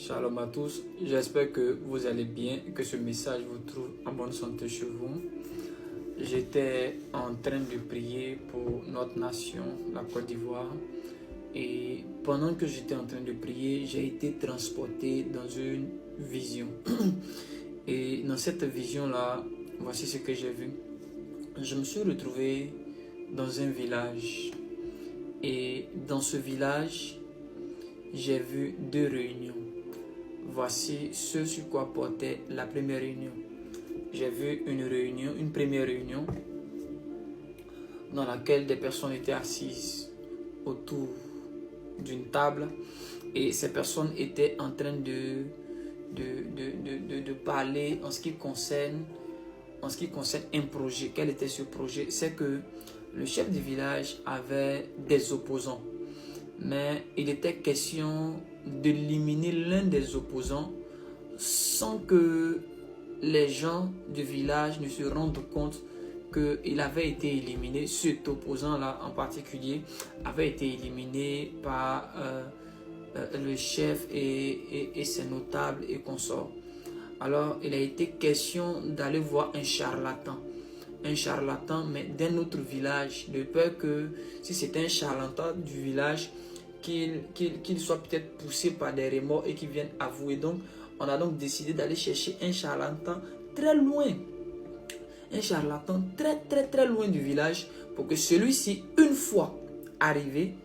Shalom à tous, j'espère que vous allez bien et que ce message vous trouve en bonne santé chez vous. J'étais en train de prier pour notre nation, la Côte d'Ivoire, et pendant que j'étais en train de prier, j'ai été transporté dans une vision. Et dans cette vision-là, voici ce que j'ai vu. Je me suis retrouvé dans un village, et dans ce village, j'ai vu deux réunions. Voici ce sur quoi portait la première réunion. J'ai vu une première réunion dans laquelle des personnes étaient assises autour d'une table et ces personnes étaient en train de parler en ce qui concerne un projet. Quel était ce projet? C'est que le chef du village avait des opposants, mais il était question d'éliminer l'un des opposants sans que les gens du village ne se rendent compte qu'il avait été éliminé. Cet opposant-là en particulier avait été éliminé par le chef et ses notables et consorts. Alors il a été question d'aller voir un charlatan, mais d'un autre village, de peur que si c'était un charlatan du village, qu'il soit peut-être poussé par des remords et qu'il vienne avouer. Donc, on a donc décidé d'aller chercher un charlatan très loin. Un charlatan très loin du village pour que celui-ci, une fois arrivé,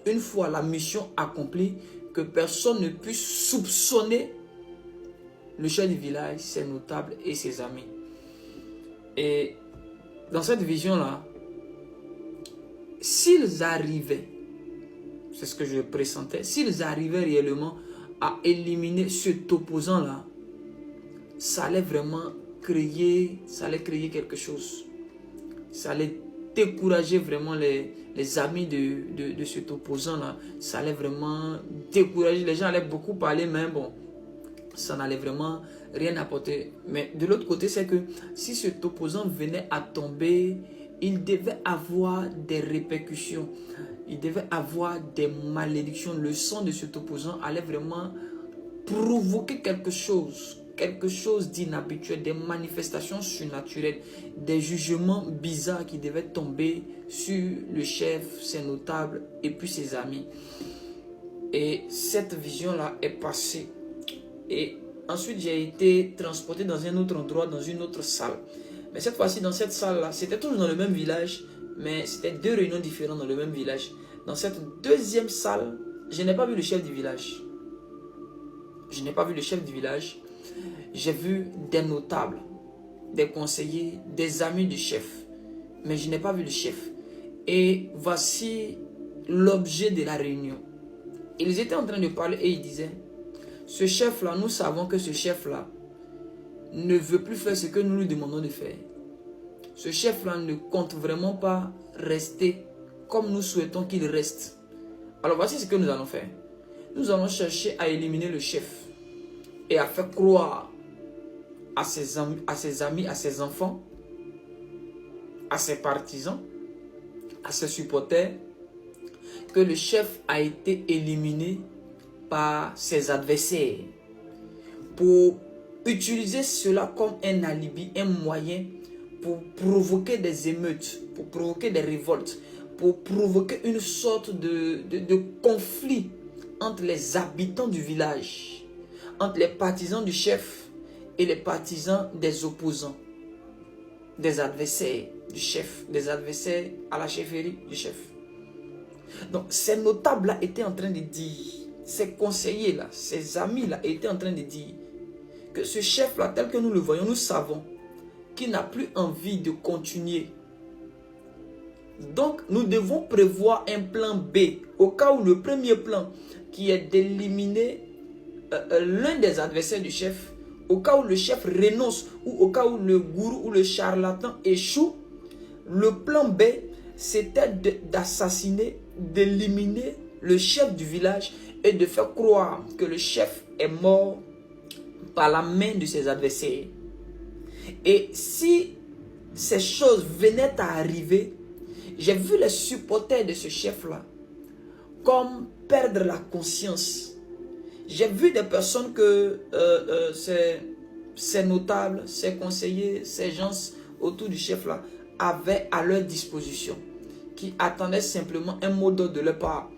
une fois la mission accomplie, que personne ne puisse soupçonner le chef du village, ses notables et ses amis. Et dans cette vision-là, s'ils arrivaient, c'est ce que je pressentais, s'ils arrivaient réellement à éliminer cet opposant-là, ça allait vraiment créer quelque chose. Ça allait décourager vraiment les amis de cet opposant-là. Ça allait vraiment décourager. Les gens allaient beaucoup parler, mais bon, ça n'allait vraiment rien apporter. Mais de l'autre côté, c'est que si cet opposant venait à tomber, il devait avoir des répercussions. Il devait avoir des malédictions. Le sang de cet opposant allait vraiment provoquer quelque chose d'inhabituel, des manifestations surnaturelles, des jugements bizarres qui devaient tomber sur le chef, ses notables et puis ses amis. Et cette vision-là est passée. Et ensuite, j'ai été transporté dans un autre endroit, dans une autre salle. Mais cette fois-ci, dans cette salle-là, c'était toujours dans le même village, mais c'était deux réunions différentes dans le même village. Dans cette deuxième salle, je n'ai pas vu le chef du village. J'ai vu des notables, des conseillers, des amis du chef. Mais je n'ai pas vu le chef. Et voici l'objet de la réunion. Ils étaient en train de parler et ils disaient, ce chef-là, nous savons que ce chef-là ne veut plus faire ce que nous lui demandons de faire. Ce chef-là ne compte vraiment pas rester comme nous souhaitons qu'il reste. Alors voici ce que nous allons faire. Nous allons chercher à éliminer le chef et à faire croire à ses amis, à ses enfants, à ses partisans, à ses supporters, que le chef a été éliminé par ses adversaires, pour utiliser cela comme un alibi, un moyen pour provoquer des émeutes, pour provoquer des révoltes, pour provoquer une sorte de conflit entre les habitants du village, entre les partisans du chef et les partisans des opposants, des adversaires du chef, des adversaires à la chefferie du chef. Donc ces notables-là étaient en train de dire, ces conseillers-là, ces amis-là étaient en train de dire que ce chef-là, tel que nous le voyons, nous savons qu'il n'a plus envie de continuer. Donc, nous devons prévoir un plan B au cas où le premier plan, qui est d'éliminer l'un des adversaires du chef, au cas où le chef renonce ou au cas où le gourou ou le charlatan échoue, le plan B, c'était d'assassiner, d'éliminer le chef du village et de faire croire que le chef est mort par la main de ses adversaires. Et si ces choses venaient à arriver, j'ai vu les supporters de ce chef-là comme perdre la conscience. J'ai vu des personnes que ces notables, ces conseillers, ces gens autour du chef là avaient à leur disposition, qui attendaient simplement un mot d'ordre de leur part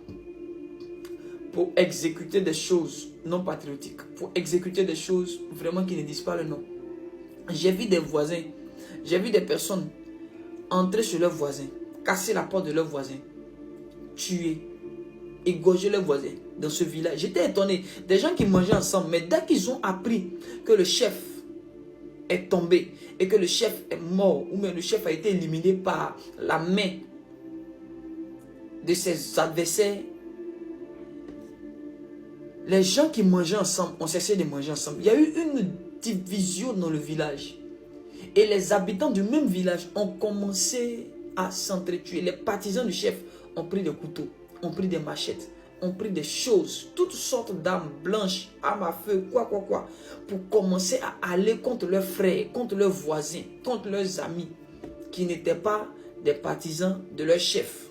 pour exécuter des choses non patriotiques, pour exécuter des choses vraiment qui ne disent pas le nom. J'ai vu des voisins, j'ai vu des personnes entrer chez leurs voisins, casser la porte de leurs voisins, tuer, égorger leurs voisins dans ce village. J'étais étonné. Des gens qui mangeaient ensemble, mais dès qu'ils ont appris que le chef est tombé et que le chef est mort, ou même le chef a été éliminé par la main de ses adversaires, les gens qui mangeaient ensemble ont cessé de manger ensemble. Il y a eu une division dans le village. Et les habitants du même village ont commencé à s'entretuer. Les partisans du chef ont pris des couteaux, ont pris des machettes, ont pris des choses, toutes sortes d'armes blanches, armes à feu, quoi, pour commencer à aller contre leurs frères, contre leurs voisins, contre leurs amis, qui n'étaient pas des partisans de leur chef.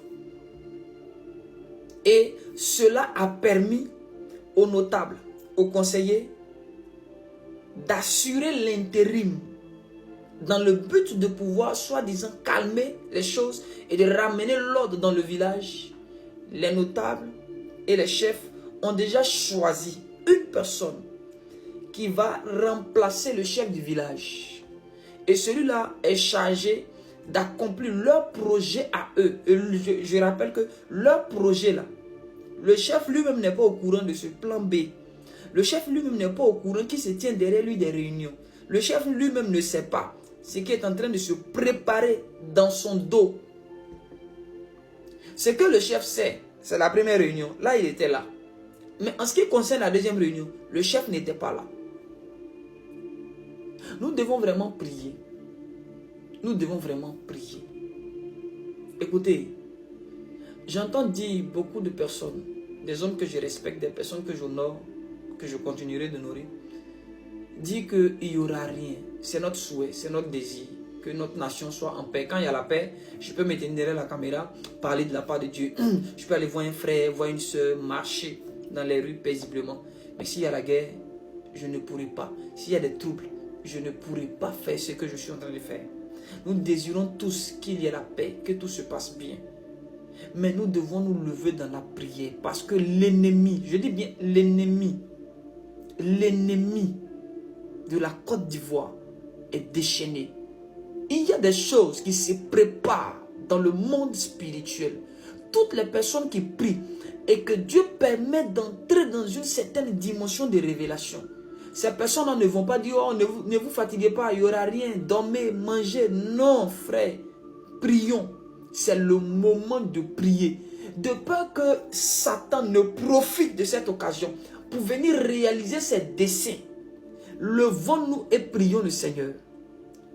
Et cela a permis aux notables, aux conseillers, d'assurer l'intérim dans le but de pouvoir, soi-disant, calmer les choses et de ramener l'ordre dans le village. Les notables et les chefs ont déjà choisi une personne qui va remplacer le chef du village. Et celui-là est chargé d'accomplir leur projet à eux. Et je rappelle que leur projet là, le chef lui-même n'est pas au courant de ce plan B. Le chef lui-même n'est pas au courant qui se tient derrière lui des réunions. Le chef lui-même ne sait pas ce qui est en train de se préparer dans son dos. Ce que le chef sait, c'est la première réunion. Là, il était là. Mais en ce qui concerne la deuxième réunion, le chef n'était pas là. Nous devons vraiment prier. Nous devons vraiment prier. Écoutez, j'entends dire beaucoup de personnes, des hommes que je respecte, des personnes que j'honore, que je continuerai d'honorer, dire qu'il n'y aura rien. C'est notre souhait, c'est notre désir, que notre nation soit en paix. Quand il y a la paix, je peux me tenir derrière la caméra, parler de la part de Dieu. Je peux aller voir un frère, voir une soeur, marcher dans les rues paisiblement. Mais s'il y a la guerre, je ne pourrai pas. S'il y a des troubles, je ne pourrai pas faire ce que je suis en train de faire. Nous désirons tous qu'il y ait la paix, que tout se passe bien. Mais nous devons nous lever dans la prière parce que l'ennemi, je dis bien l'ennemi de la Côte d'Ivoire est déchaîné. Il y a des choses qui se préparent dans le monde spirituel. Toutes les personnes qui prient et que Dieu permet d'entrer dans une certaine dimension de révélation. Ces personnes ne vont pas dire, oh, ne vous fatiguez pas, il n'y aura rien, dormez, mangez. Non, frère, prions. C'est le moment de prier. De peur que Satan ne profite de cette occasion pour venir réaliser ses desseins. Levons-nous et prions le Seigneur.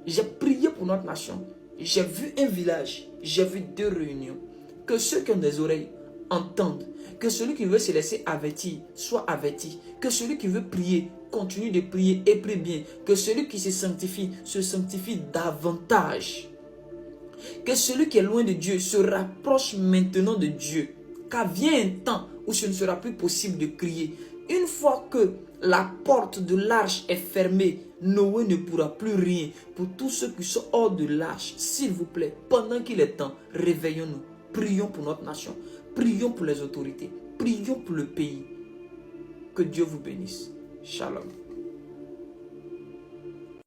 J'ai prié pour notre nation. J'ai vu un village. J'ai vu 2 réunions. Que ceux qui ont des oreilles entendent. Que celui qui veut se laisser avertir soit averti. Que celui qui veut prier continue de prier et prie bien. Que celui qui se sanctifie davantage. Que celui qui est loin de Dieu se rapproche maintenant de Dieu. Car vient un temps où ce ne sera plus possible de crier. Une fois que la porte de l'arche est fermée, Noé ne pourra plus rien. Pour tous ceux qui sont hors de l'arche, s'il vous plaît, pendant qu'il est temps, réveillons-nous. Prions pour notre nation. Prions pour les autorités. Prions pour le pays. Que Dieu vous bénisse. Shalom.